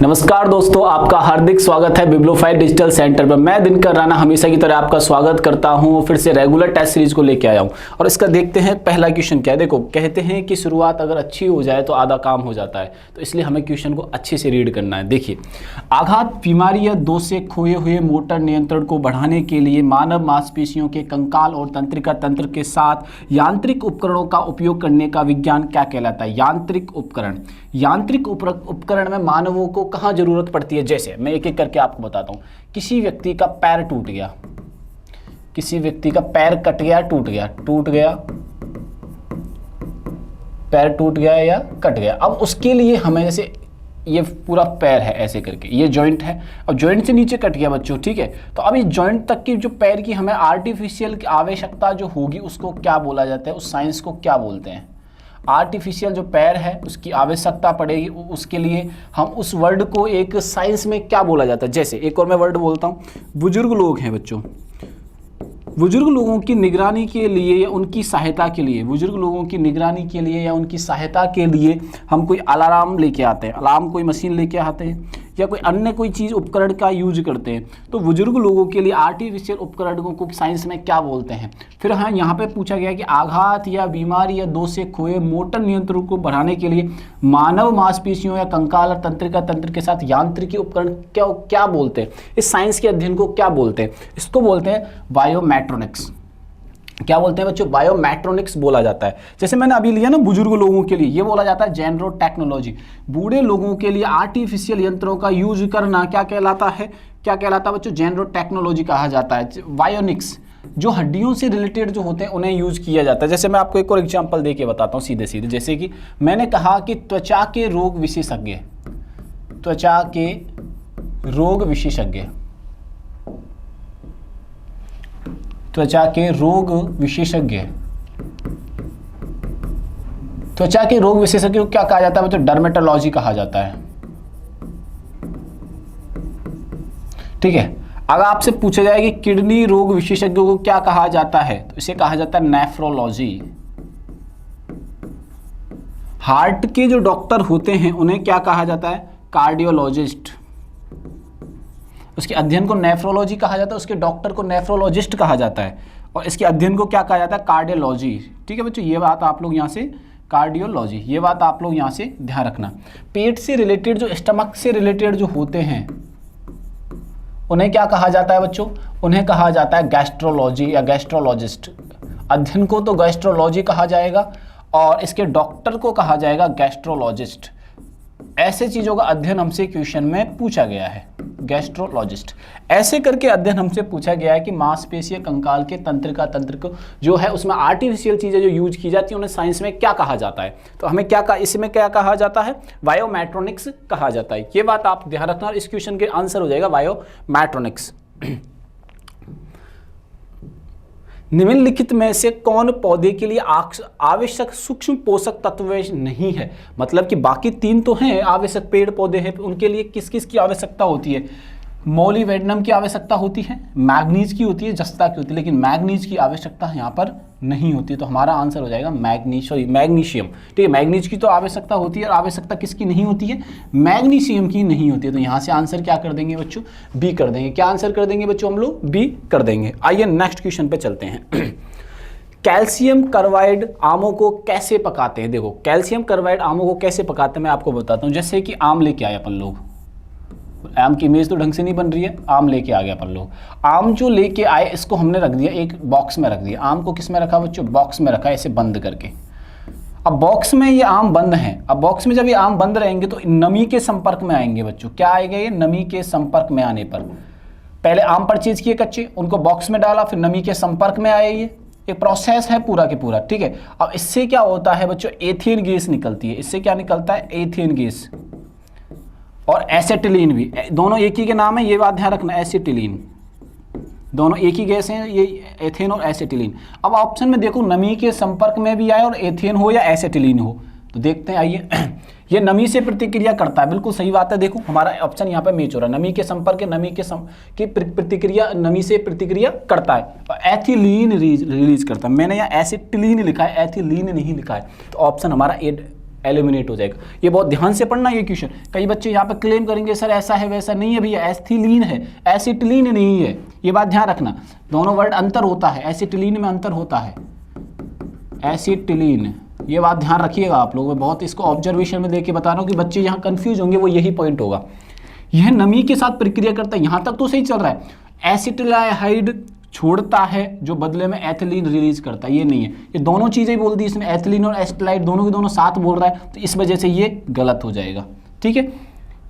नमस्कार दोस्तों, आपका हार्दिक स्वागत है बिब्लोफाइड डिजिटल सेंटर पर। मैं दिनकर राणा हमेशा की तरह आपका स्वागत करता हूं। फिर से रेगुलर टेस्ट सीरीज को लेके आया हूं और इसका देखते हैं पहला क्वेश्चन क्या है। देखो, कहते हैं कि शुरुआत अगर अच्छी हो जाए तो आधा काम हो जाता है, तो इसलिए हमें क्वेश्चन को अच्छे से रीड करना है। देखिए, आघात बीमारी या दोष से खोए हुए मोटर नियंत्रण को बढ़ाने के लिए मानव मांसपेशियों के कंकाल और तंत्रिका तंत्र के साथ यांत्रिक उपकरणों का उपयोग करने का विज्ञान क्या कहलाता है? यांत्रिक उपकरण। यांत्रिक उपकरण में मानवों को कहाँ जरूरत पड़ती है? जैसे मैं एक एक करके आपको बताता हूँ। किसी व्यक्ति का पैर टूट गया, किसी व्यक्ति का पैर कट गया, टूट गया, पैर टूट गया या कट गया। अब उसके लिए हमें, जैसे ये पूरा पैर है ऐसे करके, ये जॉइंट है और जॉइंट से नीचे कट गया बच्चों, ठीक है। तो अब इस जॉइंट तक की जो पैर की हमें आर्टिफिशियल आवश्यकता जो होगी उसको क्या बोला जाता है? उस साइंस को क्या बोलते हैं? आर्टिफिशियल जो पैर है उसकी आवश्यकता पड़ेगी, उसके लिए हम उस वर्ड को एक साइंस में क्या बोला जाता है? जैसे एक और मैं वर्ड बोलता हूँ, बुजुर्ग लोग हैं बच्चों, बुजुर्ग लोगों की निगरानी के लिए या उनकी सहायता के लिए, बुजुर्ग लोगों की निगरानी के लिए या उनकी सहायता के लिए हम कोई अलार्म लेके आते हैं, अलार्म कोई मशीन लेके आते हैं या कोई अन्य कोई चीज़ उपकरण का यूज करते हैं। तो बुजुर्ग लोगों के लिए आर्टिफिशियल उपकरणों को साइंस में क्या बोलते हैं? फिर हाँ, यहाँ पे पूछा गया कि आघात या बीमारी या दोष से खोए मोटर नियंत्रण को बढ़ाने के लिए मानव मांसपेशियों या कंकाल और तंत्रिका तंत्र के साथ यांत्रिकी उपकरण क्या बोलते हैं? इस साइंस के अध्ययन को क्या बोलते हैं? इसको बोलते हैं बायोमेट्रोनिक्स। क्या बोलते हैं बच्चों? बायोमेट्रोनिक्स बोला जाता है। जैसे मैंने अभी लिया ना, बुजुर्ग लोगों के लिए ये बोला जाता है जेनरो टेक्नोलॉजी। बूढ़े लोगों के लिए आर्टिफिशियल यंत्रों का यूज करना क्या कहलाता है? क्या कहलाता है बच्चों? जेनरो टेक्नोलॉजी कहा जाता है। बायोनिक्स, जो हड्डियों से रिलेटेड जो होते हैं उन्हें यूज किया जाता है। जैसे मैं आपको एक और एग्जाम्पल दे के बताता हूँ सीधे सीधे। जैसे कि मैंने कहा कि त्वचा के रोग विशेषज्ञ, त्वचा के रोग विशेषज्ञ, त्वचा के रोग विशेषज्ञ, त्वचा के रोग विशेषज्ञ को क्या कहा जाता है? तो डर्मेटोलॉजी कहा जाता है, ठीक है। अगर आपसे पूछा जाए कि किडनी रोग विशेषज्ञों को क्या कहा जाता है, तो इसे कहा जाता है नेफ्रोलॉजी। हार्ट के जो डॉक्टर होते हैं उन्हें क्या कहा जाता है? कार्डियोलॉजिस्ट। उसके अध्ययन को नेफ्रोलॉजी कहा जाता है, उसके डॉक्टर को नेफ्रोलॉजिस्ट कहा जाता है, और इसके अध्ययन को क्या कहा जाता है? कार्डियोलॉजी। ठीक है बच्चों, ये बात आप लोग यहाँ से, कार्डियोलॉजी, ये बात आप लोग यहाँ से ध्यान रखना। पेट से रिलेटेड, जो स्टमक से रिलेटेड जो होते हैं उन्हें क्या कहा जाता है बच्चों? उन्हें कहा जाता है गैस्ट्रोलॉजी या गैस्ट्रोलॉजिस्ट। अध्ययन को तो गैस्ट्रोलॉजी कहा जाएगा और इसके डॉक्टर को कहा जाएगा गैस्ट्रोलॉजिस्ट। ऐसे चीज़ों का अध्ययन हमसे क्वेश्चन में पूछा गया है, गैस्ट्रोलॉजिस्ट। ऐसे करके अध्ययन हमसे पूछा गया है कि मांसपेशीय कंकाल के तंत्रिका तंत्र को जो है उसमें आर्टिफिशियल चीज़ें जो यूज की जाती है उन्हें साइंस में क्या कहा जाता है? तो हमें क्या कहा, इसमें क्या कहा जाता है? बायोमेट्रोनिक्स कहा जाता है। ये बात आप ध्यान रखना और इस क्वेश्चन के आंसर हो जाएगा बायोमेट्रोनिक्स। निम्नलिखित में से कौन पौधे के लिए आवश्यक सूक्ष्म पोषक तत्व नहीं है? मतलब कि बाकी तीन तो हैं आवश्यक, पेड़ पौधे हैं, उनके लिए किस किस की आवश्यकता होती है? मोलिब्डेनम की आवश्यकता होती है, मैग्नीज की होती है, जस्ता की होती है, लेकिन मैग्नीज की आवश्यकता यहाँ पर नहीं होती। तो हमारा आंसर हो जाएगा मैग्नीशियम। ठीक है, मैग्नीज की तो आवश्यकता होती है और आवश्यकता किसकी नहीं होती है? मैग्नीशियम की नहीं होती है। तो यहाँ से आंसर क्या कर देंगे बच्चों? बी कर देंगे। क्या आंसर कर देंगे बच्चों? हम लोग बी कर देंगे। आइए नेक्स्ट क्वेश्चन पे चलते हैं। कैल्शियम कार्बाइड आमों को कैसे पकाते हैं? देखो, कैल्शियम कार्बाइड आमों को कैसे पकाते हैं मैं आपको बताता हूँ। जैसे कि आम लेके आए अपन लोग, आम की इमेज तो ढंग से नहीं बन रही है, आम लेके आ गया अपन लोग। आम जो लेके आए इसको हमने रख दिया एक बॉक्स में, रख दिया। आम को किस में रखा बच्चों? बॉक्स में रखा, ऐसे बंद करके। अब बॉक्स में ये आम बंद है। अब बॉक्स में जब ये आम बंद रहेंगे तो नमी के संपर्क में आएंगे बच्चों। क्या आएगा ये? नमी के संपर्क में आने पर, पहले आम परचेज किए कच्चे, उनको बॉक्स में डाला, फिर नमी के संपर्क में आए। ये एक प्रोसेस है पूरा के पूरा, ठीक है। अब इससे क्या होता है बच्चों? एथेन गैस निकलती है। इससे क्या निकलता है? एथेन गैस और एसिटिलीन भी, दोनों एक ही के नाम है, ये बात ध्यान रखना। एसिटिलीन, दोनों एक ही गैस हैं, ये एथेन और एसिटिलीन। अब ऑप्शन में देखो, नमी के संपर्क में भी आए और एथेन हो या एसिटिलीन हो, तो देखते हैं। आइए, ये नमी से प्रतिक्रिया करता है, बिल्कुल सही बात है। देखो हमारा ऑप्शन यहाँ पे मैच हो रहा है। नमी के संपर्क, नमी की प्रतिक्रिया, नमी से प्रतिक्रिया करता है, एथिलीन रिलीज करता है। मैंने यहाँ एसिटिलीन लिखा है, एथिलीन नहीं लिखा है, तो ऑप्शन हमारा ए एलिमिनेट हो जाएगा। ये बहुत ध्यान से पढ़ना ये क्वेश्चन। कई बच्चे यहाँ पे क्लेम करेंगे सर ऐसा है वैसा नहीं है भैया, एथिलीन है, एसिटिलीन नहीं है, ये बात ध्यान रखना। दोनों वर्ड अंतर होता है, एसिटिलीन में अंतर होता है, एसिटिलीन, ये बात ध्यान रखिएगा आप लोग। मैं बहुत इसको ऑब्जर्वेशन में देके बता रहा हूँ कि बच्चे यहाँ कंफ्यूज होंगे, वो यही पॉइंट होगा। यह नमी के साथ प्रक्रिया करता है, यहाँ तक तो सही चल रहा है। एसिटिलाइहाइड छोड़ता है जो बदले में एथिलीन रिलीज करता है, ये नहीं है। ये दोनों चीज़ें बोल दी इसने, एथिलीन और एसिटिलाइड दोनों के दोनों साथ बोल रहा है, तो इस वजह से ये गलत हो जाएगा। ठीक है,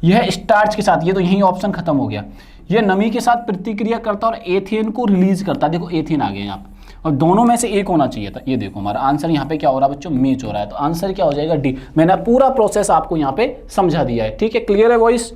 यह स्टार्च के साथ, ये तो यही ऑप्शन खत्म हो गया। यह नमी के साथ प्रतिक्रिया करता और एथेन को रिलीज करता है। देखो एथेन आ गया यहाँ पे, और दोनों में से एक होना चाहिए था। ये देखो हमारा आंसर यहाँ पे क्या हो रहा है बच्चों, मैच हो रहा है, तो आंसर क्या हो जाएगा डी। मैंने पूरा प्रोसेस आपको यहाँ पे समझा दिया है। ठीक है, क्लियर है वॉइस?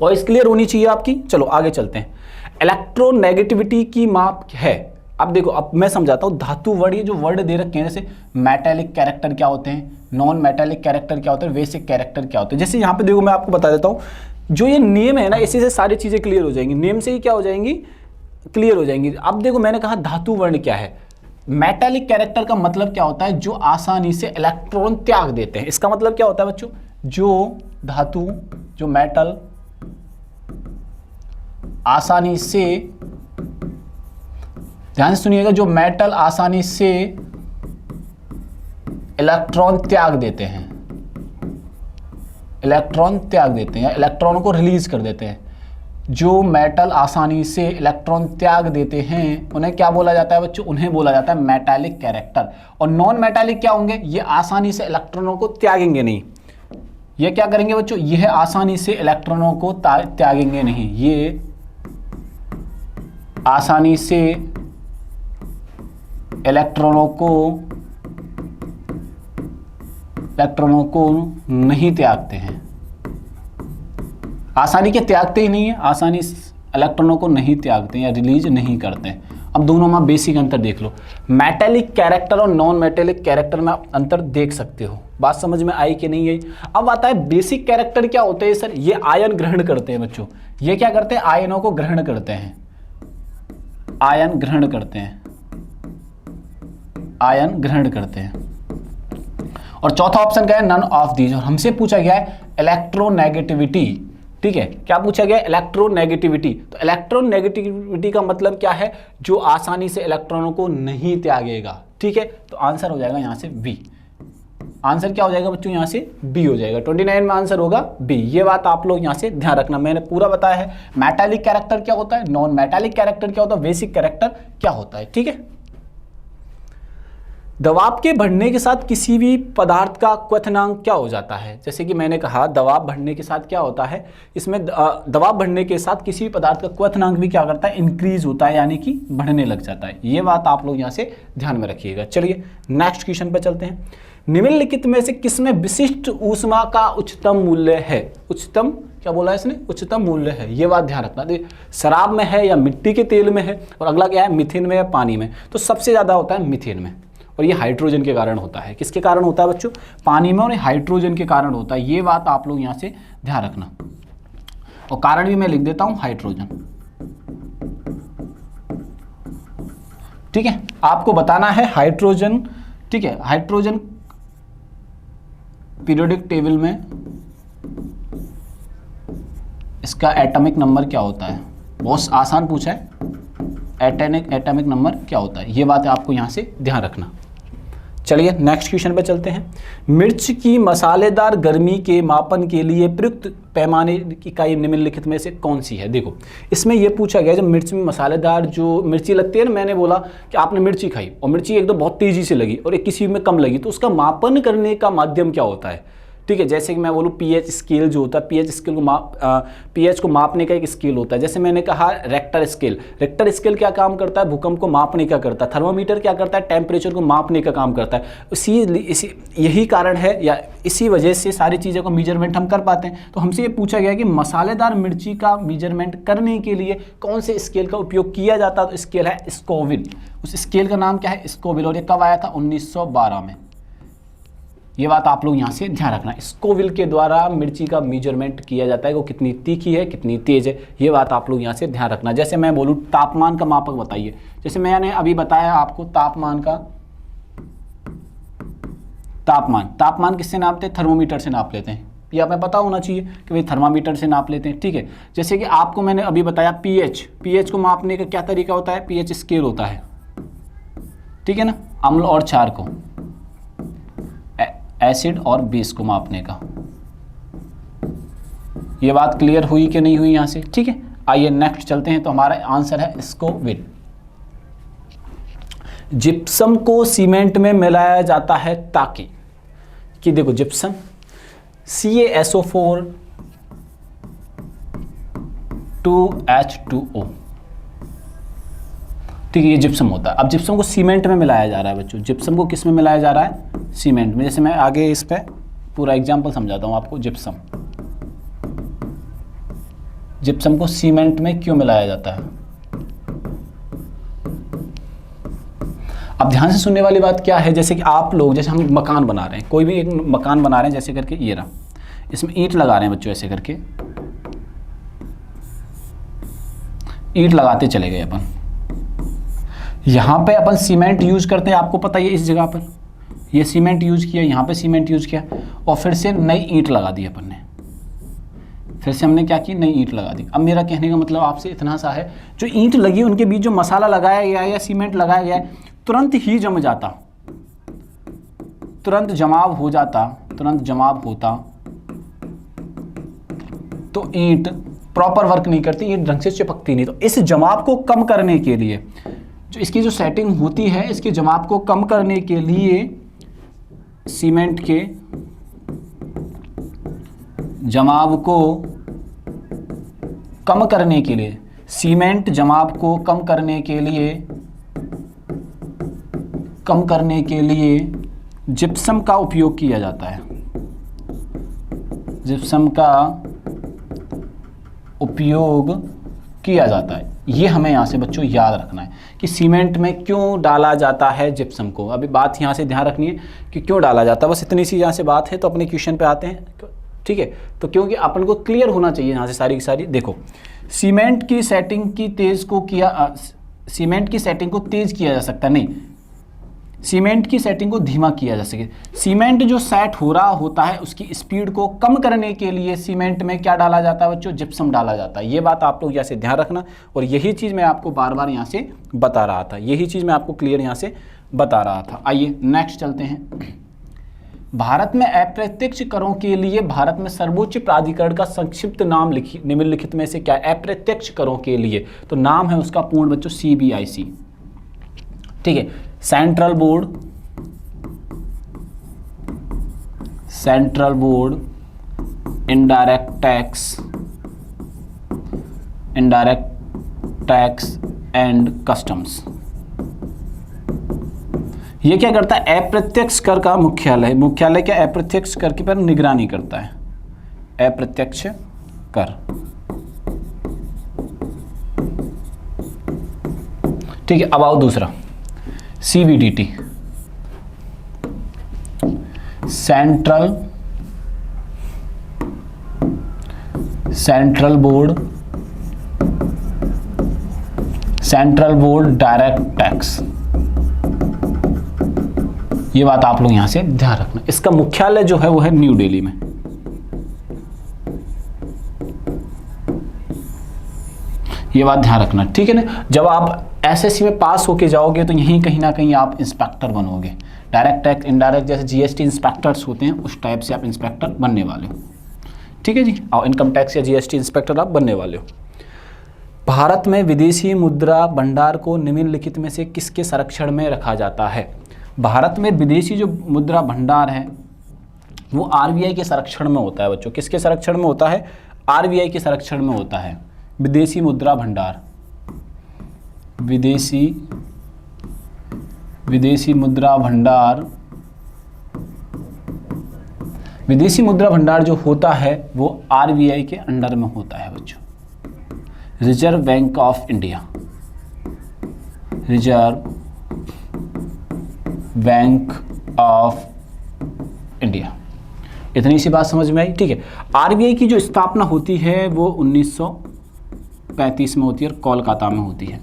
वॉइस क्लियर होनी चाहिए आपकी। चलो आगे चलते हैं। इलेक्ट्रोनेगेटिविटी की माप है। अब देखो, अब मैं समझाता हूँ धातु वर्ड, ये जो वर्ड दे रखे हैं, जैसे मेटेलिक कैरेक्टर क्या होते हैं, नॉन मेटेलिक कैरेक्टर क्या होते हैं, बेसिक कैरेक्टर क्या होते हैं। जैसे यहाँ पे देखो मैं आपको बता देता हूँ, जो ये नेम है ना, इसी से सारी चीज़ें क्लियर हो जाएंगी, नेम से ही क्या हो जाएंगी, क्लियर हो जाएंगी। अब देखो मैंने कहा धातु वर्ण क्या है। मेटेलिक कैरेक्टर का मतलब क्या होता है, जो आसानी से इलेक्ट्रॉन त्याग देते हैं। इसका मतलब क्या होता है बच्चों, जो धातु, जो मेटल आसानी से, ध्यान से सुनिएगा, जो मेटल आसानी से इलेक्ट्रॉन त्याग देते हैं, इलेक्ट्रॉन त्याग देते हैं या इलेक्ट्रॉन को रिलीज कर देते हैं। जो मेटल आसानी से इलेक्ट्रॉन त्याग देते हैं उन्हें क्या बोला जाता है बच्चों, उन्हें बोला जाता है मेटालिक कैरेक्टर। और नॉन मेटालिक क्या होंगे, ये आसानी से इलेक्ट्रॉनों को त्यागेंगे नहीं। ये क्या करेंगे बच्चों, यह आसानी से इलेक्ट्रॉनों को त्यागेंगे नहीं, ये आसानी से इलेक्ट्रॉनों को नहीं त्यागते हैं। आसानी के त्यागते ही नहीं है, आसानी इलेक्ट्रॉनों को नहीं त्यागते या रिलीज नहीं करते हैं। अब दोनों में बेसिक अंतर देख लो, मेटेलिक कैरेक्टर और नॉन मेटेलिक कैरेक्टर में आप अंतर देख सकते हो। बात समझ में आई कि नहीं आई? अब आता है बेसिक कैरेक्टर क्या होते हैं सर, ये आयन ग्रहण करते हैं बच्चों। ये क्या करते हैं, आयनों को ग्रहण करते हैं, आयन ग्रहण करते हैं, आयन ग्रहण करते हैं। और चौथा ऑप्शन क्या है, नन ऑफ दीज। और हमसे पूछा गया है इलेक्ट्रोनेगेटिविटी। ठीक है, क्या पूछा गया, इलेक्ट्रोनेगेटिविटी। तो इलेक्ट्रोनेगेटिविटी का मतलब क्या है, जो आसानी से इलेक्ट्रॉनों को नहीं त्यागेगा। ठीक है, तो आंसर हो जाएगा यहाँ से बी। आंसर क्या हो जाएगा बच्चों, यहाँ से बी हो जाएगा। 29 में आंसर होगा बी। ये बात आप लोग यहाँ से ध्यान रखना, मैंने पूरा बताया है। मेटालिक कैरेक्टर क्या होता है, नॉन मेटालिक कैरेक्टर क्या होता है, बेसिक कैरेक्टर क्या होता है। ठीक है, दबाव के बढ़ने के साथ किसी भी पदार्थ का क्वथनांक क्या हो जाता है। जैसे कि मैंने कहा दबाव बढ़ने के साथ क्या होता है, इसमें दबाव बढ़ने के साथ किसी भी पदार्थ का क्वथनांक भी क्या करता है, इंक्रीज होता है, यानी कि बढ़ने लग जाता है। ये बात आप लोग यहाँ से ध्यान में रखिएगा। चलिए नेक्स्ट क्वेश्चन पे चलते हैं। निम्नलिखित में से किसमें विशिष्ट ऊष्मा का उच्चतम मूल्य है। उच्चतम क्या बोला है इसने, उच्चतम मूल्य है। ये बात ध्यान रखना, शराब में है या मिट्टी के तेल में है, और अगला क्या है, मिथेन में या पानी में। तो सबसे ज़्यादा होता है मिथेन में, और ये हाइड्रोजन के कारण होता है। किसके कारण होता है बच्चों, पानी में, और ये हाइड्रोजन के कारण होता है। ये बात आप लोग यहाँ से ध्यान रखना, और कारण भी मैं लिख देता हूँ, हाइड्रोजन। ठीक है, आपको बताना है हाइड्रोजन। ठीक है, हाइड्रोजन पीरियोडिक टेबल में इसका एटॉमिक नंबर क्या होता है, बहुत आसान पूछा है। एटॉमिक नंबर क्या होता है, ये बात आपको यहाँ से ध्यान रखना। चलिए नेक्स्ट क्वेश्चन पे चलते हैं। मिर्च की मसालेदार गर्मी के मापन के लिए प्रयुक्त पैमाने की इकाई निम्नलिखित में से कौन सी है। देखो इसमें यह पूछा गया, जब मिर्च में मसालेदार जो मिर्ची लगती है ना, मैंने बोला कि आपने मिर्ची खाई और मिर्ची एकदम बहुत तेजी से लगी और एक किसी में कम लगी, तो उसका मापन करने का माध्यम क्या होता है। ठीक है, जैसे कि मैं बोलूँ पीएच स्केल जो होता है, पीएच स्केल को पीएच को मापने का एक स्केल होता है। जैसे मैंने कहा रेक्टर स्केल, रेक्टर स्केल क्या काम करता है, भूकंप को मापने का करता है। थर्मामीटर क्या करता है, टेम्परेचर को मापने का काम करता है। यही कारण है, या इसी वजह से सारी चीज़ों का मेजरमेंट हम कर पाते हैं। तो हमसे ये पूछा गया कि मसालेदार मिर्ची का मेजरमेंट करने के लिए कौन से स्केल का उपयोग किया जाता है। तो स्केल है स्कोविल। उस स्केल का नाम क्या है, स्कोविल। और ये कब आया था, 1912 में। ये बात आप लोग यहाँ से ध्यान रखना, स्कोविल के द्वारा मिर्ची का मेजरमेंट किया जाता है, वो कितनी तीखी है, कितनी तेज है। ये बात आप लोग यहाँ से ध्यान रखना। जैसे मैं बोलूँ तापमान का मापक बताइए, जैसे मैंने अभी बताया आपको तापमान का तापमान, तापमान किससे नापते हैं? थर्मोमीटर से नाप लेते हैं। ये हमें पता होना चाहिए कि भाई थर्मामीटर से नाप लेते हैं, ठीक है। जैसे कि आपको मैंने अभी बताया पीएच, पीएच को मापने का क्या तरीका होता है? पीएच स्केल होता है, ठीक है ना, अम्ल और क्षार को, एसिड और बेस को मापने का। ये बात क्लियर हुई कि नहीं हुई यहाँ से? ठीक है, आइए नेक्स्ट चलते हैं। तो हमारा आंसर है स्कोविल। जिप्सम को सीमेंट में मिलाया जाता है ताकि, कि देखो जिप्सम CaSO4 2H2O, ठीक है, ये जिप्सम होता है। अब जिप्सम को सीमेंट में मिलाया जा रहा है बच्चों। जिप्सम को किस में मिलाया जा रहा है? सीमेंट में। जैसे मैं आगे इस पे पूरा एग्जांपल समझाता हूं आपको। जिप्सम को सीमेंट में क्यों मिलाया जाता है? अब ध्यान से सुनने वाली बात क्या है, जैसे कि आप लोग, जैसे हम मकान बना रहे हैं, कोई भी एक मकान बना रहे हैं, जैसे करके ये रहा, इसमें ईंट लगा रहे हैं बच्चों, ऐसे करके ईंट लगाते चले गए अपन। यहाँ पे अपन सीमेंट यूज करते हैं, आपको पता है, इस जगह पर ये सीमेंट यूज किया, यहाँ पे सीमेंट यूज किया, और फिर से नई ईंट लगा दी अपन ने। फिर से हमने क्या की? नई ईंट लगा दी। अब मेरा कहने का मतलब आपसे इतना सा है, जो ईंट लगी उनके बीच जो मसाला लगाया गया है या सीमेंट लगाया गया है, तुरंत ही जम जाता, तुरंत जमाव हो जाता, तुरंत जमाव होता, तो ईंट प्रॉपर वर्क नहीं करती, ईंट ढंग से चिपकती नहीं। तो इस जमाव को कम करने के लिए, जो इसकी जो सेटिंग होती है, इसके जमाव को कम करने के लिए सीमेंट के जमाव को कम करने के लिए, सीमेंट जमाव को कम करने के लिए जिप्सम का उपयोग किया जाता है। जिप्सम का उपयोग किया जाता है। ये हमें यहाँ से बच्चों याद रखना है कि सीमेंट में क्यों डाला जाता है जिप्सम को। अभी बात यहाँ से ध्यान रखनी है कि क्यों डाला जाता है, बस इतनी सी यहाँ से बात है। तो अपने क्वेश्चन पे आते हैं, ठीक है। तो क्योंकि अपन को क्लियर होना चाहिए यहाँ से सारी की सारी। देखो, सीमेंट की सेटिंग को तेज किया जा सकता नहीं, सीमेंट की सेटिंग को धीमा किया जा सके। सीमेंट जो सेट हो रहा होता है उसकी स्पीड को कम करने के लिए सीमेंट में क्या डाला जाता है बच्चों? जिप्सम डाला जाता है। ये बात आप लोग यहाँ से ध्यान रखना, और यही चीज़ मैं आपको बार बार यहाँ से बता रहा था, यही चीज़ मैं आपको क्लियर यहाँ से बता रहा था। आइए नेक्स्ट चलते हैं। भारत में अप्रत्यक्ष करों के लिए भारत में सर्वोच्च प्राधिकरण का संक्षिप्त नाम निम्नलिखित में से क्या? अप्रत्यक्ष करों के लिए तो नाम है उसका पूर्ण बच्चों CBIC, ठीक है। Central board indirect tax and customs. ये क्या करता है? अप्रत्यक्ष कर का मुख्यालय क्या? अप्रत्यक्ष कर की पर निगरानी करता है, अप्रत्यक्ष कर, ठीक है। अब आओ दूसरा, CBDT, central board direct tax. ये बात आप लोग यहां से ध्यान रखना। इसका मुख्यालय जो है वो है न्यू दिल्ली में। ये बात ध्यान रखना, ठीक है ना। जब आप SSC में पास होके जाओगे तो यहीं कहीं ना कहीं आप इंस्पेक्टर बनोगे। डायरेक्ट टैक्स, इनडायरेक्ट, जैसे GST इंस्पेक्टर्स होते हैं उस टाइप से आप इंस्पेक्टर बनने वाले हो, ठीक है जी। और इनकम टैक्स या GST इंस्पेक्टर आप बनने वाले हो। भारत में विदेशी मुद्रा भंडार को निम्नलिखित में से किसके संरक्षण में रखा जाता है? भारत में विदेशी जो मुद्रा भंडार है वो RBI के संरक्षण में होता है बच्चों। किसके संरक्षण में होता है? RBI के संरक्षण में होता है। विदेशी मुद्रा भंडार, विदेशी मुद्रा भंडार जो होता है वो RBI के अंडर में होता है बच्चों। Reserve bank of India, reserve bank of India. इतनी सी बात समझ में आई, ठीक है। RBI की जो स्थापना होती है वो 1935 में होती है और कोलकाता में होती है।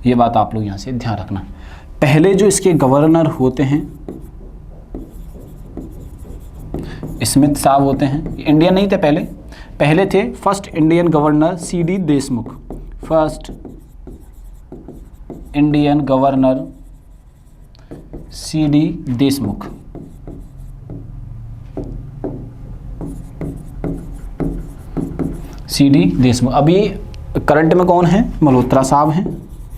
ये बात आप लोग यहाँ से ध्यान रखना। पहले जो इसके गवर्नर होते हैं स्मिथ साहब होते हैं, इंडियन नहीं थे पहले थे first Indian governor CD Deshmukh, first Indian governor CD Deshmukh. CD Deshmukh. अभी करंट में कौन है? मल्होत्रा साहब हैं।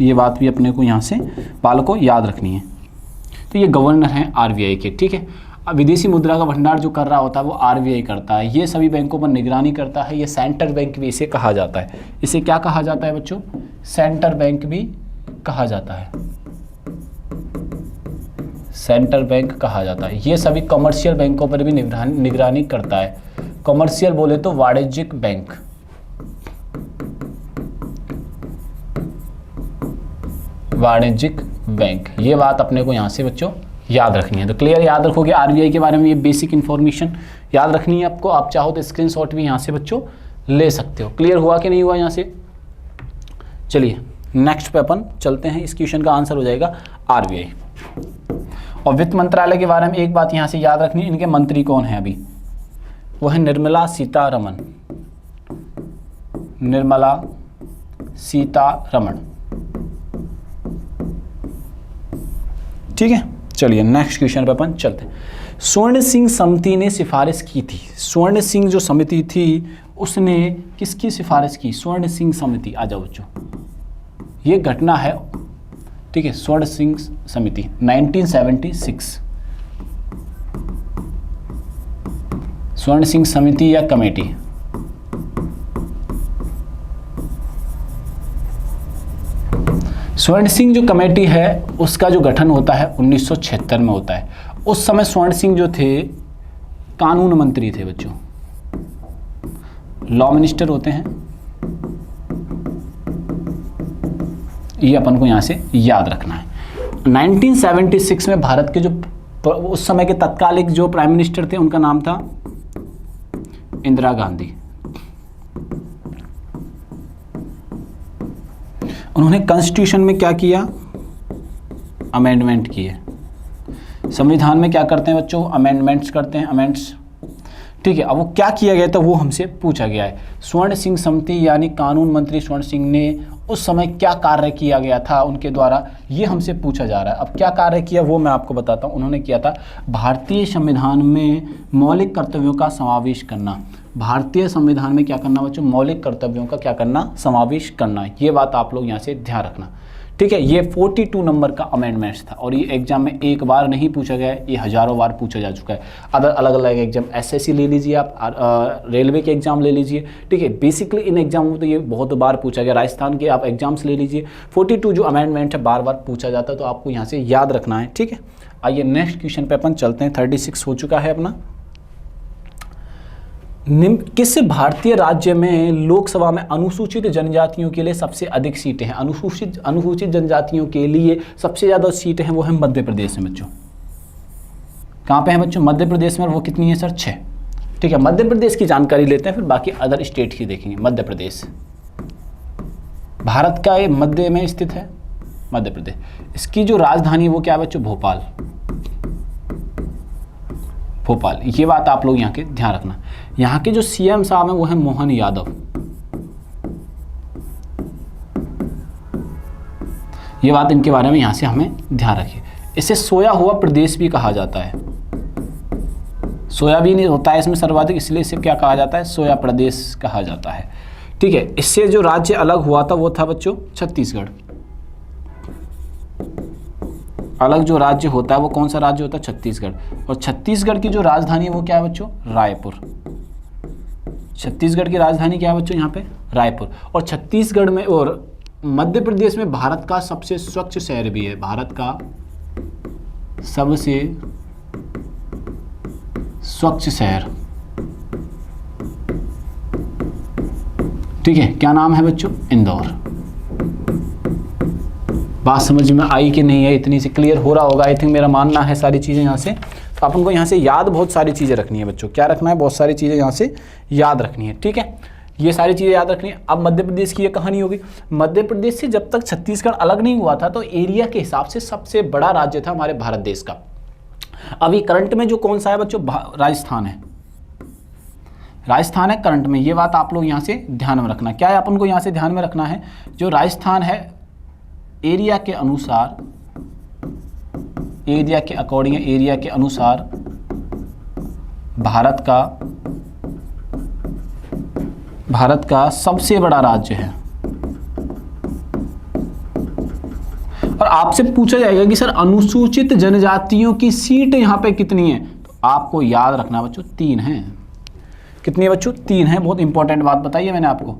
ये बात भी अपने को यहाँ से बाल को याद रखनी है। तो ये गवर्नर हैं आरबीआई के, ठीक है। अब विदेशी मुद्रा का भंडार जो कर रहा होता है वो आरबीआई करता है, ये सभी बैंकों पर निगरानी करता है। ये सेंट्रल बैंक भी इसे कहा जाता है। इसे क्या कहा जाता है बच्चों? सेंट्रल बैंक भी कहा जाता है, सेंट्रल बैंक कहा जाता है। ये सभी कमर्शियल बैंकों पर भी निगरानी करता है। कमर्शियल बोले तो वाणिज्यिक बैंक, वाणिज्यिक बैंक। ये बात अपने को यहाँ से बच्चों याद रखनी है। तो क्लियर याद रखोगे आरबीआई के बारे में, ये बेसिक इन्फॉर्मेशन याद रखनी है आपको। आप चाहो तो स्क्रीनशॉट भी यहाँ से बच्चों ले सकते हो। क्लियर हुआ कि नहीं हुआ यहाँ से? चलिए नेक्स्ट पे अपन चलते हैं। इस क्वेश्चन का आंसर हो जाएगा आरबीआई। और वित्त मंत्रालय के बारे में एक बात यहाँ से याद रखनी है, इनके मंत्री कौन है अभी? वो है निर्मला सीतारमण, निर्मला सीतारमण, ठीक है। चलिए नेक्स्ट क्वेश्चन पे अपन चलते हैं। स्वर्ण सिंह समिति ने सिफारिश की थी, स्वर्ण सिंह जो समिति थी उसने किसकी सिफारिश की? स्वर्ण सिंह समिति। आ जाओ बच्चों, ये घटना है, ठीक है। स्वर्ण सिंह समिति 1976, स्वर्ण सिंह समिति या कमेटी, स्वर्ण सिंह जो कमेटी है उसका जो गठन होता है 1976 में होता है। उस समय स्वर्ण सिंह जो थे कानून मंत्री थे बच्चों, लॉ मिनिस्टर होते हैं। ये अपन को यहाँ से याद रखना है। 1976 में भारत के जो उस समय के तत्कालिक जो प्राइम मिनिस्टर थे उनका नाम था इंदिरा गांधी। उन्होंने कॉन्स्टिट्यूशन में क्या किया? अमेंडमेंट किए। संविधान में क्या करते हैं बच्चों? अमेंडमेंट्स करते हैं, अमेंड्स, ठीक है। अब वो क्या किया गया था वो हमसे पूछा गया है। स्वर्ण सिंह समिति यानी कानून मंत्री स्वर्ण सिंह ने उस समय क्या कार्य किया गया था उनके द्वारा, ये हमसे पूछा जा रहा है। अब क्या कार्य किया वो मैं आपको बताता हूँ। उन्होंने किया था भारतीय संविधान में मौलिक कर्तव्यों का समावेश करना। भारतीय संविधान में क्या करना बच्चों? मौलिक कर्तव्यों का क्या करना? समावेश करना। ये बात आप लोग यहाँ से ध्यान रखना, ठीक है। ये 42 नंबर का अमेंडमेंट्स था और ये एग्जाम में एक बार नहीं पूछा गया है, ये हजारों बार पूछा जा चुका है। अदर अलग अलग एग्जाम, एसएससी ले लीजिए आप, रेलवे के एग्जाम ले लीजिए, ठीक है। बेसिकली इन एग्जामों में तो ये बहुत बार पूछा गया। राजस्थान के आप एग्जाम्स ले लीजिए, 42 जो अमेंडमेंट है बार बार पूछा जाता है, तो आपको यहाँ से याद रखना है, ठीक है। आइए नेक्स्ट क्वेश्चन पे अपन चलते हैं। 36 हो चुका है अपना। किस भारतीय राज्य में लोकसभा में अनुसूचित जनजातियों के लिए सबसे अधिक सीटें हैं? अनुसूचित जनजातियों के लिए सबसे ज़्यादा सीटें हैं वो है मध्य प्रदेश में बच्चों। कहाँ पे है बच्चों? मध्य प्रदेश में। वो कितनी है सर? 6, ठीक है। मध्य प्रदेश की जानकारी लेते हैं, फिर बाकी अदर स्टेट की देखेंगे। मध्य प्रदेश भारत का ये मध्य में स्थित है, मध्य प्रदेश। इसकी जो राजधानी है वो क्या है बच्चों? भोपाल, भोपाल। ये बात आप लोग यहाँ के ध्यान रखना। यहाँ के जो सीएम साहब हैं वो है मोहन यादव। ये बात इनके बारे में यहाँ से हमें ध्यान रखिए। इसे सोया हुआ प्रदेश भी कहा जाता है। सोयाबीन होता है इसमें सर्वाधिक, इसलिए इसे क्या कहा जाता है? सोया प्रदेश कहा जाता है, ठीक है। इससे जो राज्य अलग हुआ था वो था बच्चों छत्तीसगढ़। अलग जो राज्य होता है वो कौन सा राज्य होता है? छत्तीसगढ़। और छत्तीसगढ़ की जो राजधानी है वो क्या है बच्चों? रायपुर। छत्तीसगढ़ की राजधानी क्या है बच्चों? यहाँ पे रायपुर। और छत्तीसगढ़ में और मध्य प्रदेश में भारत का सबसे स्वच्छ शहर भी है। भारत का सबसे स्वच्छ शहर, ठीक है। क्या नाम है बच्चों? इंदौर। बात समझ में आई कि नहीं है? इतनी से क्लियर हो रहा होगा आई थिंक, मेरा मानना है सारी चीज़ें यहाँ से। तो अपन को यहाँ से याद बहुत सारी चीज़ें रखनी है बच्चों। क्या रखना है? बहुत सारी चीज़ें यहाँ से याद रखनी है, ठीक है। ये सारी चीज़ें याद रखनी है। अब मध्य प्रदेश की ये कहानी होगी। मध्य प्रदेश से जब तक छत्तीसगढ़ अलग नहीं हुआ था तो एरिया के हिसाब से सबसे बड़ा राज्य था हमारे भारत देश का। अभी करंट में जो कौन सा है बच्चों, राजस्थान है। राजस्थान है करंट में, ये बात आप लोग यहाँ से ध्यान में रखना। क्या है अपन को यहाँ से ध्यान में रखना है, जो राजस्थान है एरिया के अनुसार, एरिया के अकॉर्डिंग, एरिया के अनुसार भारत का सबसे बड़ा राज्य है। और आपसे पूछा जाएगा कि सर अनुसूचित जनजातियों की सीट यहाँ पे कितनी है, तो आपको याद रखना बच्चों 3 हैं। कितनी है बच्चों, 3 हैं। बहुत इंपॉर्टेंट बात बताइए मैंने आपको।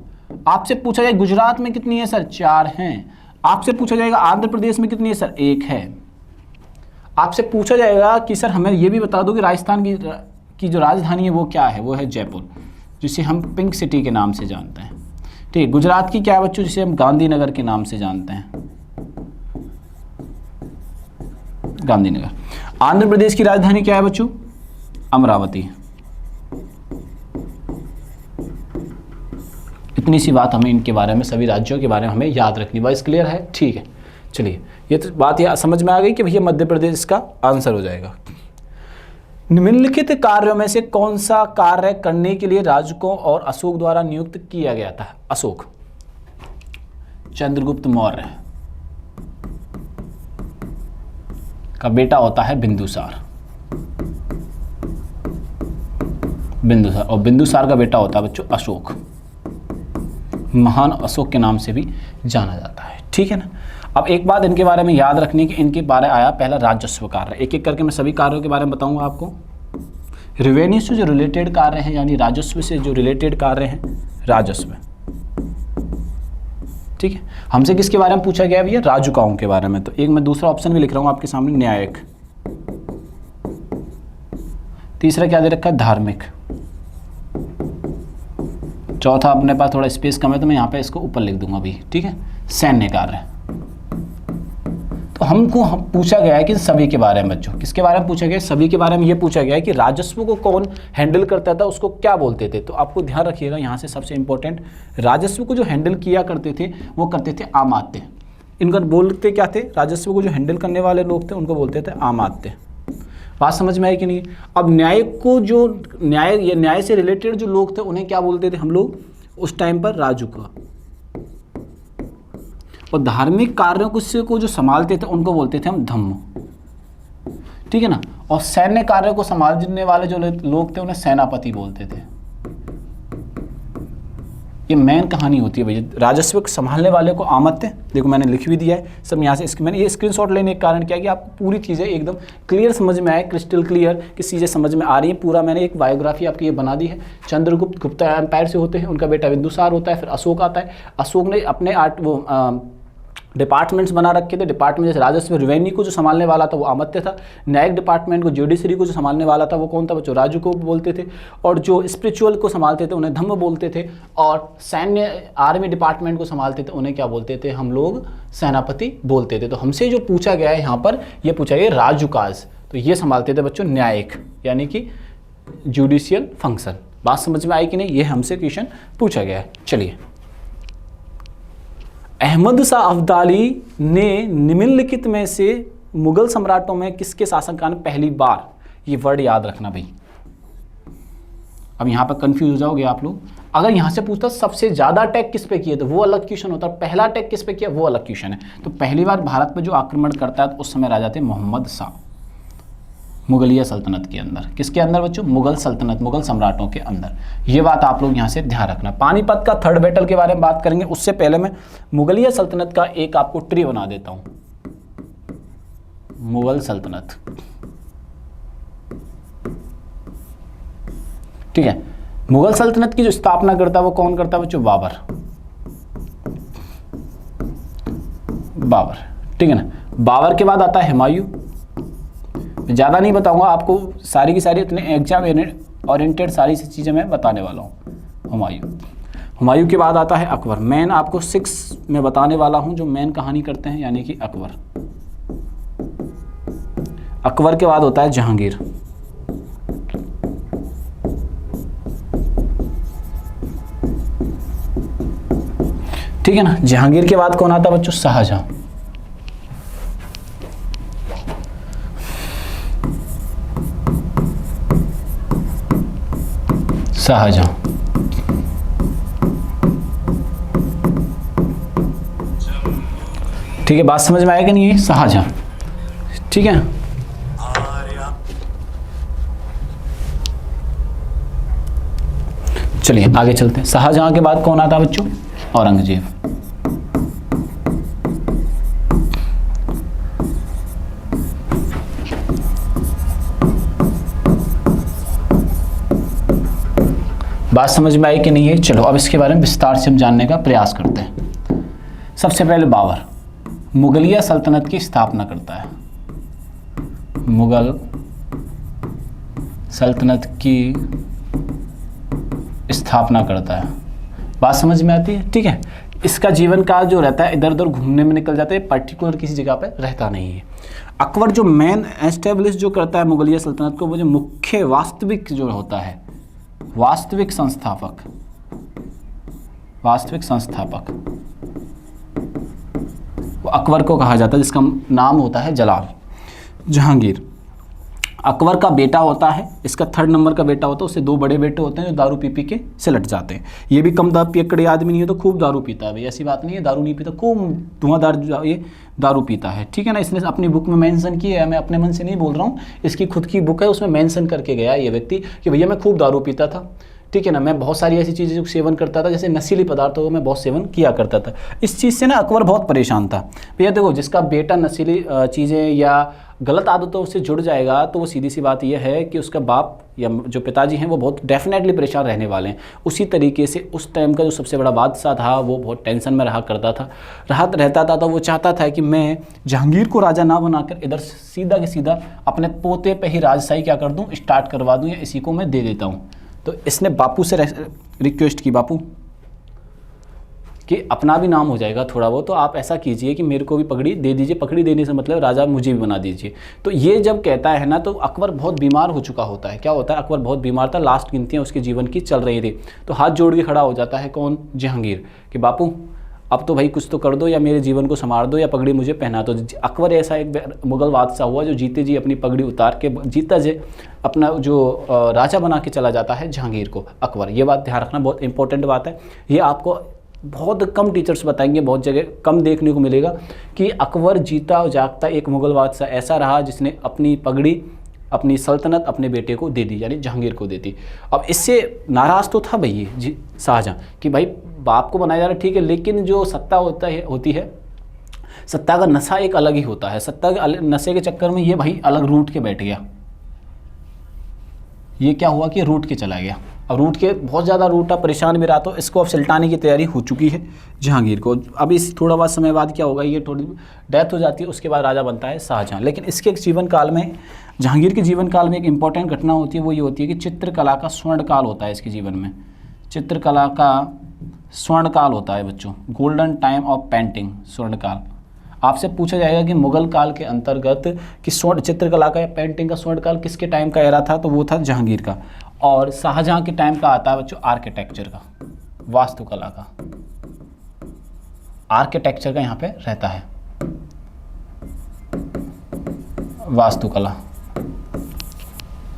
आपसे पूछा जाए गुजरात में कितनी है सर, 4 हैं। आपसे पूछा जाएगा आंध्र प्रदेश में कितनी है सर, 1 है। आपसे पूछा जाएगा कि सर हमें ये भी बता दो कि राजस्थान की जो राजधानी है वो क्या है, वो है जयपुर, जिसे हम पिंक सिटी के नाम से जानते हैं। ठीक है, गुजरात की क्या है बच्चों, जिसे हम गांधीनगर के नाम से जानते हैं, गांधीनगर। आंध्र प्रदेश की राजधानी क्या है बच्चों, अमरावती। इतनी सी बात हमें इनके बारे में, सभी राज्यों के बारे में हमें याद रखनी। बस क्लियर है, ठीक है। चलिए ये तो बात यह समझ में आ गई कि भैया मध्य प्रदेश का आंसर हो जाएगा। निम्नलिखित कार्यों में से कौन सा कार्य करने के लिए राजकों और अशोक द्वारा नियुक्त किया गया था। अशोक, चंद्रगुप्त मौर्य का बेटा होता है बिंदुसार, बिंदुसार, और बिंदुसार का बेटा होता है बच्चों अशोक, महान अशोक के नाम से भी जाना जाता है। ठीक है ना। अब एक बात इनके बारे में याद रखनी कि इनके बारे आया पहला राजस्व कार्य। एक एक करके मैं सभी कार्यों के बारे में बताऊंगा आपको। रेवेन्यू से जो रिलेटेड कार्य हैं, यानी राजस्व से जो रिलेटेड कार्य हैं, राजस्व। ठीक है, हमसे किसके बारे में पूछा गया भैया, राजुकाओं के बारे में। तो एक मैं दूसरा ऑप्शन भी लिख रहा हूं आपके सामने, न्यायिक। तीसरा क्या दे रखा है, धार्मिक। चौथा अपने पास थोड़ा स्पेस कम है तो मैं यहाँ पे इसको ऊपर लिख दूंगा अभी। ठीक है, सैन्य कार्य। तो हमको पूछा गया है कि सभी के बारे में बच्चों, किसके बारे में पूछा गया है, सभी के बारे में। ये पूछा गया है कि राजस्व को कौन हैंडल करता था, उसको क्या बोलते थे। तो आपको ध्यान रखिएगा यहाँ से सबसे इंपॉर्टेंट, राजस्व को जो हैंडल किया करते थे वो करते थे आमात्य। इनका बोलते क्या थे, राजस्व को जो हैंडल करने वाले लोग थे उनको बोलते थे आमात्य। बात समझ में आई कि नहीं। अब न्यायिक को जो न्याय से रिलेटेड जो लोग थे उन्हें क्या बोलते थे हम लोग उस टाइम पर, राजुका। और धार्मिक कार्यों को जो संभालते थे उनको बोलते थे हम धम्म। ठीक है ना। और सैन्य कार्यों को संभालने वाले जो लोग थे उन्हें सेनापति बोलते थे। ये मेन कहानी होती है भैया। राजस्व संभालने वाले को आमत्य, देखो मैंने लिख भी दिया है सब यहाँ से। मैंने ये स्क्रीनशॉट लेने के कारण क्या है कि आपको पूरी चीज़ें एकदम क्लियर समझ में आए, क्रिस्टल क्लियर कि चीज़ें समझ में आ रही हैं। पूरा मैंने एक बायोग्राफी आपकी ये बना दी है। चंद्रगुप्त गुप्ता एम्पायर से होते हैं, उनका बेटा बिंदुसार होता है, फिर अशोक आता है। अशोक ने अपने डिपार्टमेंट्स बना रखे थे। डिपार्टमेंट जैसे राजस्व, रेवेन्यू को जो संभालने वाला था वो आमत्य था। न्यायिक डिपार्टमेंट को, जुडिशरी को जो संभालने वाला था वो कौन था बच्चों, राजू को बोलते थे। और जो स्पिरिचुअल को संभालते थे उन्हें धम्म बोलते थे। और सैन्य आर्मी डिपार्टमेंट को संभालते थे उन्हें क्या बोलते थे हम लोग, सेनापति बोलते थे। तो हमसे जो पूछा गया है यहाँ पर, ये पूछा गया राजुकाज, तो ये संभालते थे बच्चों न्यायिक, यानी कि जुडिशियल फंक्शन। बात समझ में आई कि नहीं, ये हमसे क्वेश्चन पूछा गया है। चलिए, अहमद शाह अब्दाली ने निम्नलिखित में से मुगल सम्राटों में किसके शासनकाल में पहली बार, ये वर्ड याद रखना भाई। अब यहाँ पर कंफ्यूज हो जाओगे आप लोग। अगर यहाँ से पूछता सबसे ज़्यादा अटैक किस पे किए तो वो अलग क्वेश्चन होता है, पहला अटैक किस पे किया वो अलग क्वेश्चन है। तो पहली बार भारत पर जो आक्रमण करता है तो उस समय राजा थे मोहम्मद शाह, मुगलिया सल्तनत के अंदर। किसके अंदर बच्चों, मुगल सल्तनत, मुगल सम्राटों के अंदर। ये बात आप लोग यहाँ से ध्यान रखना। पानीपत का थर्ड बैटल के बारे में बात करेंगे, उससे पहले मैं मुगलिया सल्तनत का एक आपको ट्री बना देता हूँ। मुगल सल्तनत, ठीक है। मुगल सल्तनत की जो स्थापना करता है वो कौन करता है बच्चों, बाबर। बाबर, ठीक है ना। बाबर के बाद आता है हुमायूं। ज़्यादा नहीं बताऊंगा आपको, सारी की सारी इतने एग्जाम ओरिएंटेड सारी चीज़ें मैं बताने वाला हूँ। हुमायूं के बाद आता है अकबर। मेन आपको 6 में बताने वाला हूँ जो मेन कहानी करते हैं, यानी कि अकबर। अकबर के बाद होता है जहांगीर। ठीक है ना। जहांगीर के बाद कौन आता है बच्चों? शाहजहां। शाहजहां, ठीक है, बात समझ में आएगा नहीं है? शाहजहां, ठीक है। चलिए आगे चलते हैं। शाहजहां के बाद कौन आता है बच्चों? औरंगजेब। बात समझ में आई कि नहीं है? चलो अब इसके बारे में विस्तार से हम जानने का प्रयास करते हैं। सबसे पहले बाबर मुगलिया सल्तनत की स्थापना करता है। मुगल सल्तनत की स्थापना करता है। बात समझ में आती है? ठीक है। इसका जीवन काल जो रहता है इधर उधर घूमने में निकल जाता है, पर्टिकुलर किसी जगह पे रहता नहीं है। अकबर जो मेन एस्टेब्लिश जो करता है मुगलिया सल्तनत को, वो जो मुख्य वास्तविक जो होता है, वास्तविक संस्थापक, वास्तविक संस्थापक वो अकबर को कहा जाता है, जिसका नाम होता है जलाल। जहांगीर अकबर का बेटा होता है, इसका 3rd नंबर का बेटा होता है। उससे 2 बड़े बेटे होते हैं जो दारू पी के सिलट जाते हैं। ये भी कम पियक्कड़ आदमी नहीं है, तो खूब दारू पीता है भाई, ऐसी बात नहीं है दारू नहीं पीता, खूब धुआंधार ये दारू पीता है, ठीक है ना। इसने अपनी बुक में मेंशन किया है, मैं अपने मन से नहीं बोल रहा हूँ, इसकी खुद की बुक है, उसमें मेंशन करके गया ये व्यक्ति कि भैया मैं खूब दारू पीता था, ठीक है ना। मैं बहुत सारी ऐसी चीज़ें सेवन करता था, जैसे नशीली पदार्थों को मैं बहुत सेवन किया करता था। इस चीज़ से ना अकबर बहुत परेशान था। भैया देखो, जिसका बेटा नशीली चीज़ें या गलत आदतों से जुड़ जाएगा, तो वो सीधी सी बात यह है कि उसका बाप या जो पिताजी हैं वो बहुत डेफिनेटली परेशान रहने वाले हैं। उसी तरीके से उस टाइम का जो सबसे बड़ा बादशाह था वो बहुत टेंशन में रहा करता था, रहता था। तो वो चाहता था कि मैं जहांगीर को राजा ना बनाकर इधर सीधा के सीधा अपने पोते पे ही राजशाही क्या कर दूं, स्टार्ट करवा दूं, या इसी को मैं दे देता हूं। तो इसने बापू से रिक्वेस्ट की, बापू कि अपना भी नाम हो जाएगा थोड़ा बहुत, तो आप ऐसा कीजिए कि मेरे को भी पगड़ी दे दीजिए। पगड़ी देने से मतलब राजा मुझे भी बना दीजिए। तो ये जब कहता है ना, तो अकबर बहुत बीमार हो चुका होता है। क्या होता है, अकबर बहुत बीमार था, लास्ट गिनतियाँ उसके जीवन की चल रही थी। तो हाथ जोड़ के खड़ा हो जाता है कौन? जहांगीर, कि बापू अब तो भाई कुछ तो कर दो, या मेरे जीवन को संवार दो, या पगड़ी मुझे पहना दो। अकबर ऐसा एक मुगल बादशाह हुआ जो जीते जी अपनी पगड़ी उतार के जीता जे अपना जो राजा बना के चला जाता है जहांगीर को, अकबर। ये बात ध्यान रखना, बहुत इंपॉर्टेंट बात है। ये आपको बहुत कम टीचर्स बताएंगे, बहुत जगह कम देखने को मिलेगा कि अकबर जीता जागता एक मुगल बादशाह ऐसा रहा जिसने अपनी पगड़ी, अपनी सल्तनत अपने बेटे को दे दी, यानी जहांगीर को दे दी। अब इससे नाराज़ तो था भाई जी शाहजहां कि भाई बाप को बनाया जा रहा है, ठीक है, लेकिन जो सत्ता होती है सत्ता का नशा एक अलग ही होता है। सत्ता के नशे के चक्कर में ये भाई अलग रूट के बैठ गया। ये क्या हुआ कि रूट के चला गया। अब रूट के बहुत ज़्यादा रूटा, परेशान भी रहा, तो इसको अब सल्टाने की तैयारी हो चुकी है जहांगीर को। अब इस थोड़ा बहुत समय बाद क्या होगा, ये थोड़ी डेथ हो जाती है, उसके बाद राजा बनता है शाहजहां। लेकिन इसके जीवन काल में, जहांगीर के जीवन काल में एक इंपॉर्टेंट घटना होती है, वो ये होती है कि चित्रकला का स्वर्ण काल होता है इसके जीवन में। चित्रकला का स्वर्ण काल होता है बच्चों, गोल्डन टाइम ऑफ पेंटिंग, स्वर्ण काल। आपसे पूछा जाएगा कि मुगल काल के अंतर्गत कि स्वर्ण चित्रकला का या पेंटिंग का स्वर्ण काल किसके टाइम का एरा था, तो वो था जहांगीर का। और शाहजहां के टाइम का आता है बच्चों आर्किटेक्चर का, वास्तुकला का। आर्किटेक्चर का यहाँ पे रहता है, वास्तुकला।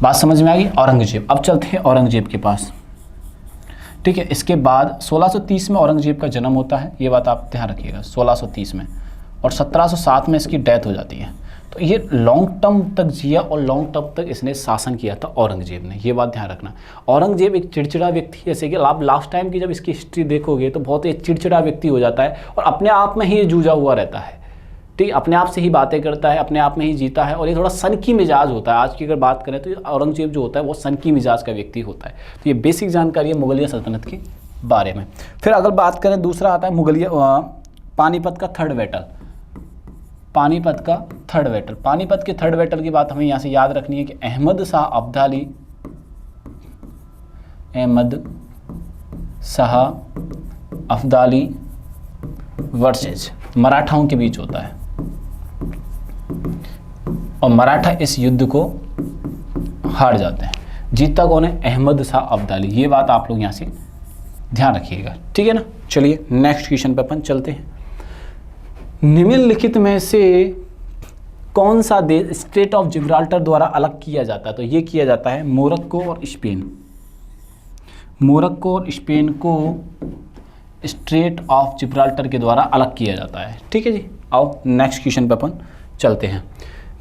बात समझ में आ गई। औरंगजेब, अब चलते हैं औरंगजेब के पास, ठीक है। इसके बाद 1630 में औरंगजेब का जन्म होता है, ये बात आप ध्यान रखिएगा, 1630 में, और 1707 में इसकी डेथ हो जाती है। तो ये लॉन्ग टर्म तक जिया और लॉन्ग टर्म तक इसने शासन किया था औरंगजेब ने, ये बात ध्यान रखना। औरंगजेब एक चिड़चिड़ा व्यक्ति, जैसे कि आप लास्ट टाइम की जब इसकी हिस्ट्री देखोगे तो बहुत ही चिड़चिड़ा व्यक्ति हो जाता है और अपने आप में ही जूझा हुआ रहता है, ठीक, अपने आप से ही बातें करता है, अपने आप में ही जीता है, और ये थोड़ा सनकी मिजाज होता है। आज की अगर बात करें तो औरंगजेब जो होता है वो सनकी मिजाज का व्यक्ति होता है। तो ये बेसिक जानकारी है मुगलिया सल्तनत के बारे में। फिर अगर बात करें, दूसरा आता है मुगलिया पानीपत का 3rd बैटल। पानीपत का 3rd बैटल, पानीपत के 3rd बैटल की बात हमें यहाँ से याद रखनी है कि अहमद शाह अब्दाली वर्सेज मराठाओं के बीच होता है, और मराठा इस युद्ध को हार जाते हैं। जीतता कौन है? अहमद शाह अब्दाली। ये बात आप लोग यहाँ से ध्यान रखिएगा, ठीक है ना। चलिए नेक्स्ट क्वेश्चन पे अपन चलते हैं। निम्नलिखित में से कौन सा देश स्ट्रेट ऑफ जिब्राल्टर द्वारा अलग किया जाता है? तो ये किया जाता है मोरक्को और स्पेन। मोरक्को और स्पेन को स्ट्रेट ऑफ जिब्राल्टर के द्वारा अलग किया जाता है, ठीक है जी। आओ नेक्स्ट क्वेश्चन पे अपन चलते हैं।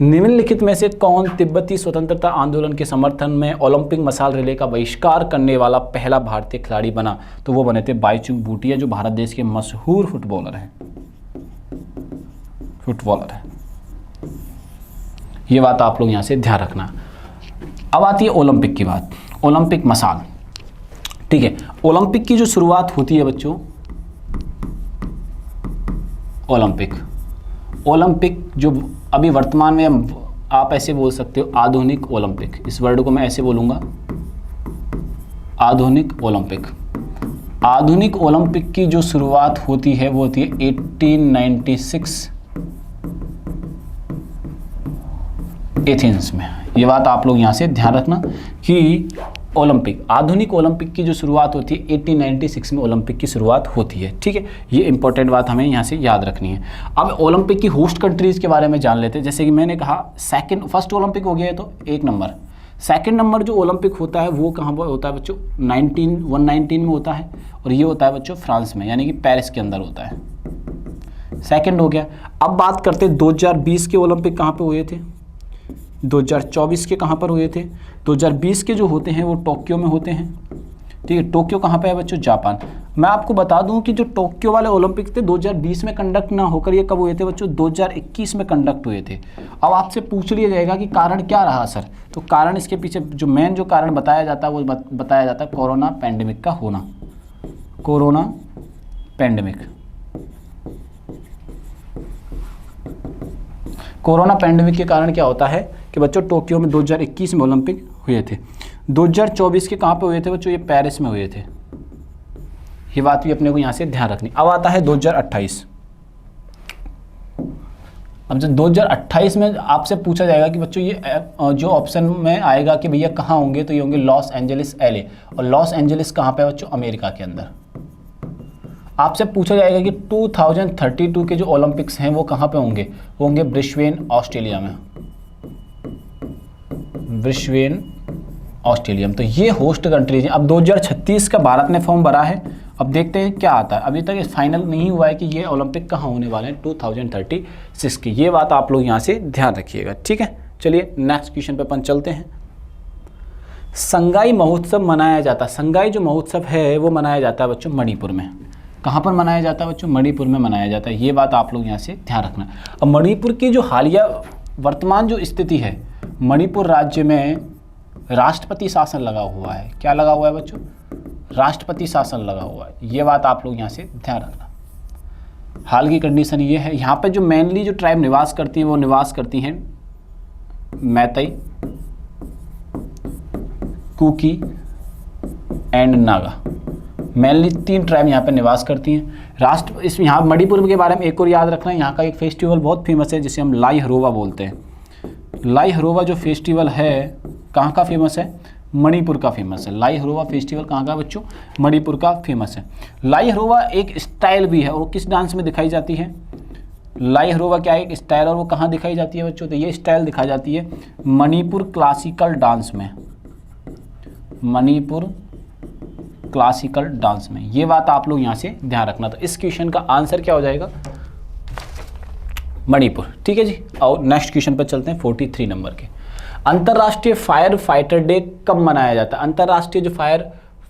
निम्नलिखित में से कौन तिब्बती स्वतंत्रता आंदोलन के समर्थन में ओलंपिक मशाल रिले का बहिष्कार करने वाला पहला भारतीय खिलाड़ी बना? तो वो बने थे बाईचुंग भूटिया, जो भारत देश के मशहूर फुटबॉलर हैं। ये बात आप लोग यहाँ से ध्यान रखना। अब आती है ओलंपिक की बात, ओलंपिक मशाल, ठीक है। ओलंपिक की जो शुरुआत होती है बच्चों, ओलंपिक जो अभी वर्तमान में आप ऐसे बोल सकते हो आधुनिक ओलंपिक, इस वर्ड को मैं ऐसे बोलूँगा आधुनिक ओलंपिक। आधुनिक ओलंपिक की जो शुरुआत होती है वो होती है 1896 एथेंस में। ये बात आप लोग यहाँ से ध्यान रखना कि आधुनिक ओलंपिक की जो शुरुआत होती है 1896 में ओलंपिक की शुरुआत होती है, ठीक है। ये इंपॉर्टेंट बात हमें यहाँ से याद रखनी है। अब ओलंपिक की होस्ट कंट्रीज़ के बारे में जान लेते हैं। जैसे कि मैंने कहा फर्स्ट ओलंपिक हो गया है तो 1 नंबर। सेकंड नंबर जो ओलंपिक होता है वो कहाँ पर होता है बच्चों? 1919 में होता है, और ये होता है बच्चों फ्रांस में, यानी कि पेरिस के अंदर होता है। सेकंड हो गया। अब बात करते हैं 2020 के ओलंपिक कहाँ पे हुए थे, 2024 के कहाँ पर हुए थे। 2020 के जो होते हैं वो टोक्यो में होते हैं, ठीक है। टोक्यो कहाँ पे है बच्चों? जापान। मैं आपको बता दूं कि जो टोक्यो वाले ओलंपिक थे 2020 में कंडक्ट ना होकर ये कब हुए थे बच्चों? 2021 में कंडक्ट हुए थे। अब आपसे पूछ लिया जाएगा कि कारण क्या रहा सर? तो कारण इसके पीछे जो मेन जो कारण बताया जाता है वो बताया जाता है कोरोना पैंडेमिक का होना। कोरोना पैंडेमिक, कोरोना पैंडेमिक के कारण क्या होता है कि बच्चों टोक्यो में 2021 में ओलंपिक हुए थे। 2024 के कहाँ पे हुए थे बच्चों? ये पेरिस में हुए थे। ये बात भी अपने को यहाँ से ध्यान रखनी। अब आता है 2028। अब जब 2028 में आपसे पूछा जाएगा कि बच्चों ये जो ऑप्शन में आएगा कि भैया कहाँ होंगे, तो ये होंगे लॉस एंजलिस LA। और लॉस एंजलिस कहाँ पे है बच्चों? अमेरिका के अंदर। आपसे पूछा जाएगा कि 2032 के जो ओलंपिक्स हैं वो कहाँ पे होंगे? वो होंगे ब्रिस्बेन ऑस्ट्रेलिया में, ब्रिस्बेन ऑस्ट्रेलिया में। तो ये होस्ट कंट्रीज हैं। अब 2036 का भारत ने फॉर्म भरा है, अब देखते हैं क्या आता है। अभी तक फाइनल नहीं हुआ है कि ये ओलंपिक कहाँ होने वाले हैं 2036 के। ये बात आप लोग यहाँ से ध्यान रखिएगा, ठीक है। चलिए नेक्स्ट क्वेश्चन पे अपन चलते हैं। संगाई महोत्सव मनाया जाता है, संगाई जो महोत्सव है वो मनाया जाता है बच्चों मणिपुर में। कहाँ पर मनाया जाता है बच्चों? मणिपुर में मनाया जाता है। ये बात आप लोग यहाँ से ध्यान रखना। अब मणिपुर की जो हालिया वर्तमान जो स्थिति है, मणिपुर राज्य में राष्ट्रपति शासन लगा हुआ है। क्या लगा हुआ है बच्चों? राष्ट्रपति शासन लगा हुआ है। ये बात आप लोग यहाँ से ध्यान रखना। हाल की कंडीशन ये है, यहाँ पे जो मेनली जो ट्राइब निवास करती है वो निवास करती हैं Meitei, Kuki and Naga. Mainly 3 tribe यहाँ पे निवास करती हैं। इस यहाँ मणिपुर के बारे में एक और याद रखना है, यहाँ का एक फेस्टिवल बहुत फेमस है जिसे हम लाई हरोवा बोलते हैं। लाई हरोवा जो फेस्टिवल है कहाँ का फेमस है? मणिपुर का फेमस है। लाई हरोवा फेस्टिवल कहाँ का बच्चों? मणिपुर का फेमस है। लाई हरोवा एक स्टाइल भी है, वो किस डांस में दिखाई जाती है? लाई हरोवा क्या है? एक स्टाइल, और वो कहाँ दिखाई जाती है बच्चों? तो ये स्टाइल दिखाई जाती है मणिपुर क्लासिकल डांस में, मणिपुर क्लासिकल डांस में। ये बात आप लोग यहाँ से ध्यान रखना। तो इस क्वेश्चन का आंसर क्या हो जाएगा? मणिपुर, ठीक है जी। और नेक्स्ट क्वेश्चन पर चलते हैं 43 नंबर के। अंतर्राष्ट्रीय फायर फाइटर डे कब मनाया जाता है? अंतर्राष्ट्रीय जो फायर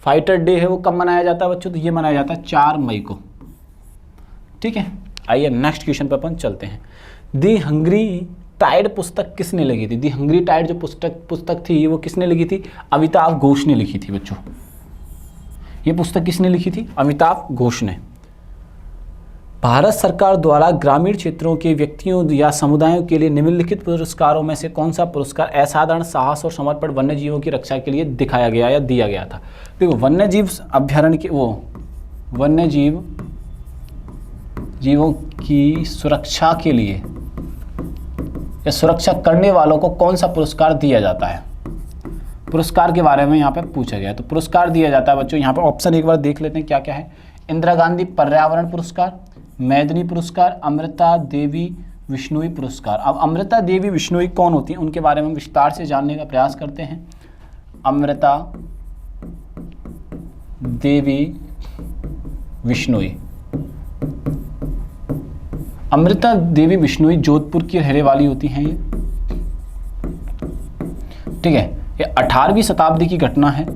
फाइटर डे है वो कब मनाया जाता है बच्चों? तो ये मनाया जाता है 4 मई को, ठीक है। आइए नेक्स्ट क्वेश्चन पर अपन चलते हैं। दी हंग्री टाइड पुस्तक किसने लिखी थी? दी हंग्री टाइड जो पुस्तक थी वो किसने लिखी थी? अमिताभ घोष ने लिखी थी बच्चों। ये पुस्तक किसने लिखी थी? अमिताभ घोष ने। भारत सरकार द्वारा ग्रामीण क्षेत्रों के व्यक्तियों या समुदायों के लिए निम्नलिखित पुरस्कारों में से कौन सा पुरस्कार असाधारण साहस और समर्पण वन्य जीवों की रक्षा के लिए दिखाया गया या दिया गया था? देखो वन्य जीव अभ्यारण्य के वन्य जीवों की सुरक्षा के लिए या सुरक्षा करने वालों को कौन सा पुरस्कार दिया जाता है? पुरस्कार के बारे में यहाँ पे पूछा गया। तो पुरस्कार दिया जाता है बच्चों, यहाँ पे ऑप्शन एक बार देख लेते हैं क्या क्या है। इंदिरा गांधी पर्यावरण पुरस्कार, मैदनी पुरस्कार, अमृता देवी विश्नोई पुरस्कार। अब अमृता देवी विश्नोई कौन होती हैं उनके बारे में विस्तार से जानने का प्रयास करते हैं। अमृता देवी विश्नोई, अमृता देवी विश्नोई जोधपुर की रहने वाली होती हैं ये, ठीक है। ये 18वीं शताब्दी की घटना है,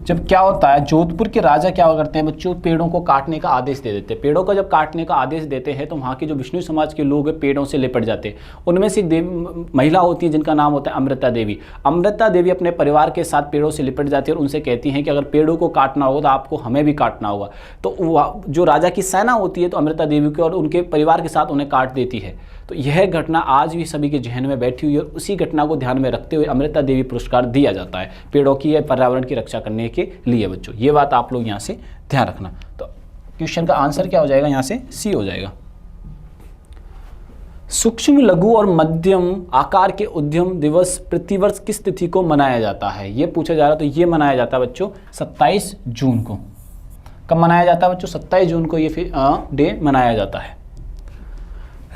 जब क्या होता है जोधपुर के राजा क्या करते हैं बच्चों, पेड़ों को काटने का आदेश दे देते हैं। पेड़ों को जब काटने का आदेश देते हैं तो वहाँ के जो विष्णु समाज के लोग हैं पेड़ों से लिपट जाते हैं। उनमें से एक महिला होती है जिनका नाम होता है अमृता देवी। अमृता देवी अपने परिवार के साथ पेड़ों से लिपट जाती है और उनसे कहती हैं कि अगर पेड़ों को काटना होगा तो आपको हमें भी काटना होगा। तो जो राजा की सेना होती है तो अमृता देवी को और उनके परिवार के साथ उन्हें काट देती है। तो यह घटना आज भी सभी के जहन में बैठी हुई है और उसी घटना को ध्यान में रखते हुए अमृता देवी पुरस्कार दिया जाता है पेड़ों की या पर्यावरण की रक्षा करने के लिए बच्चों। ये बात आप लोग यहाँ से ध्यान रखना। तो क्वेश्चन का आंसर क्या हो जाएगा, यहाँ से सी हो जाएगा। सूक्ष्म, लघु और मध्यम आकार के उद्यम दिवस प्रतिवर्ष किस तिथि को मनाया जाता है, ये पूछा जा रहा है। तो ये मनाया जाता है बच्चों 27 जून को। कब मनाया जाता है बच्चों, 27 जून को ये डे मनाया जाता है।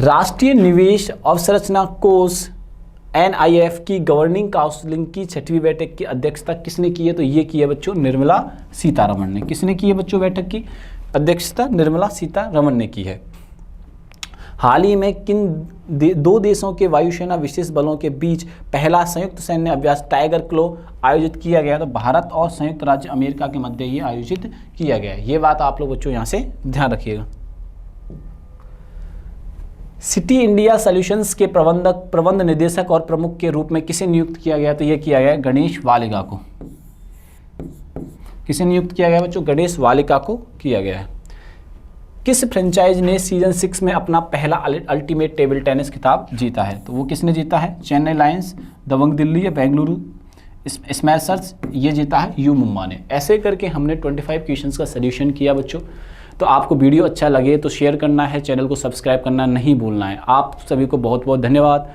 राष्ट्रीय निवेश अवसंरचना कोष NIF की गवर्निंग काउंसिल की 6वीं बैठक की अध्यक्षता किसने की है, तो ये की है बच्चों निर्मला सीतारमण ने। किसने की है बच्चों बैठक की अध्यक्षता, निर्मला सीतारमण ने की है। हाल ही में किन दो देशों के वायुसेना विशेष बलों के बीच पहला संयुक्त सैन्य अभ्यास टाइगर क्लो आयोजित किया गया, तो भारत और संयुक्त राज्य अमेरिका के मध्य ये आयोजित किया गया है। ये बात आप लोग बच्चों यहाँ से ध्यान रखिएगा। सिटी इंडिया सॉल्यूशंस के प्रबंध निदेशक और प्रमुख के रूप में किसे नियुक्त किया गया, तो यह किया गया गणेश वालिका को। किसे नियुक्त किया गया बच्चों, गणेश वालिका को किया गया है। किस फ्रेंचाइज ने सीजन 6 में अपना पहला अल्टीमेट टेबल टेनिस खिताब जीता है, तो वो किसने जीता है, चेन्नई लायंस, दबंग दिल्ली या बेंगलुरु स्मैशर्स, ये जीता है यू मुम्बा ने। ऐसे करके हमने 25 क्वेश्चंस का सॉल्यूशन किया बच्चों। तो आपको वीडियो अच्छा लगे तो शेयर करना है, चैनल को सब्सक्राइब करना नहीं भूलना है। आप सभी को बहुत बहुत धन्यवाद।